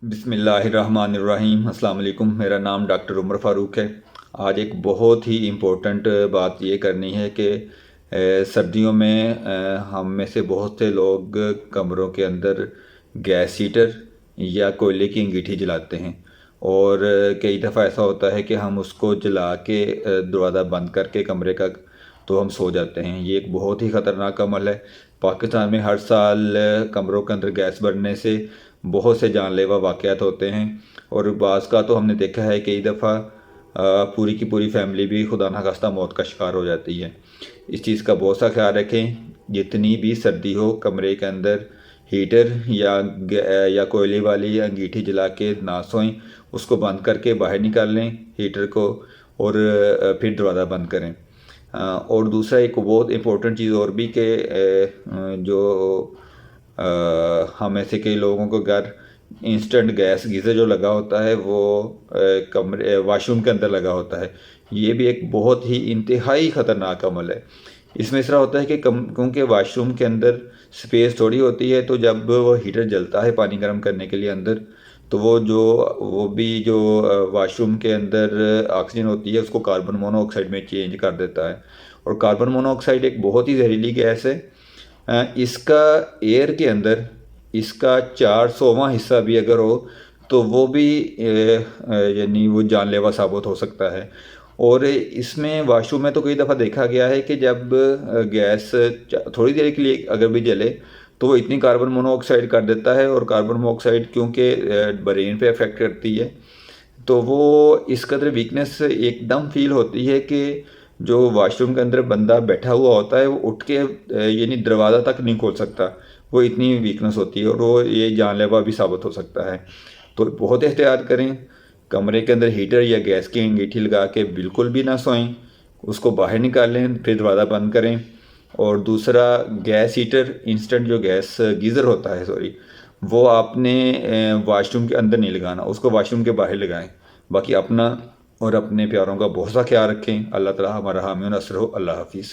बिस्मिल्लाहिर्रहमानिर्रहीम अस्सलाम वालेकुम। मेरा नाम डॉक्टर उमर फ़ारूक है। आज एक बहुत ही इम्पोर्टेंट बात ये करनी है कि सर्दियों में हम में से बहुत से लोग कमरों के अंदर गैस हीटर या कोयले की अंगीठी जलाते हैं और कई दफ़ा ऐसा होता है कि हम उसको जला के दरवाज़ा बंद करके कमरे का तो हम सो जाते हैं। ये एक बहुत ही ख़तरनाक अमल है। पाकिस्तान में हर साल कमरों के अंदर गैस बढ़ने से बहुत से जानलेवा वाक़यात होते हैं और बाज़ का तो हमने देखा है कई दफ़ा पूरी की पूरी फैमिली भी खुदा न खास्ता मौत का शिकार हो जाती है। इस चीज़ का बहुत सा ख्याल रखें। जितनी भी सर्दी हो कमरे के अंदर हीटर या कोयले वाली अंगीठी जला के ना सोएं, उसको बंद करके बाहर निकाल लें हीटर को और फिर दरवाज़ा बंद करें। और दूसरा एक बहुत इम्पोर्टेंट चीज़ और भी कि जो हम ऐसे कई लोगों को घर इंस्टेंट गैस गीज़र जो लगा होता है वो कमरे वाशरूम के अंदर लगा होता है। ये भी एक बहुत ही इंतहाई ख़तरनाक अमल है। इसमें इस तरह होता है कि क्योंकि वाशरूम के अंदर स्पेस थोड़ी होती है, तो जब वो हीटर जलता है पानी गर्म करने के लिए अंदर, तो वो भी जो वाशरूम के अंदर ऑक्सीजन होती है उसको कार्बन मोनोऑक्साइड में चेंज कर देता है। और कार्बन मोनोऑक्साइड एक बहुत ही जहरीली गैस है। इसका एयर के अंदर इसका 400वां हिस्सा भी अगर हो तो वो भी यानी वो जानलेवा साबित हो सकता है। और इसमें वाशरूम में तो कई दफ़ा देखा गया है कि जब गैस थोड़ी देर के लिए अगर भी जले तो वो इतनी कार्बन मोनोऑक्साइड कर देता है, और कार्बन मोनोऑक्साइड क्योंकि ब्रेन पे अफेक्ट करती है तो वो इस कदर वीकनेस एकदम फील होती है कि जो वाशरूम के अंदर बंदा बैठा हुआ होता है वो उठ के यानी दरवाज़ा तक नहीं खोल सकता। वो इतनी वीकनेस होती है और वो ये जानलेवा भी साबित हो सकता है। तो बहुत एहतियात करें। कमरे के अंदर हीटर या गैस की अंगीठी लगा के बिल्कुल भी ना सोएं, उसको बाहर निकालें फिर दरवाज़ा बंद करें। और दूसरा, गैस हीटर इंस्टेंट जो गैस गीज़र होता है सॉरी, वो आपने वाशरूम के अंदर नहीं लगाना, उसको वाशरूम के बाहर लगाएं। बाकी अपना और अपने प्यारों का बहुत सा ख्याल रखें। अल्लाह ताला हमारा हामी और नसर हो। अल्लाह हाफिज़।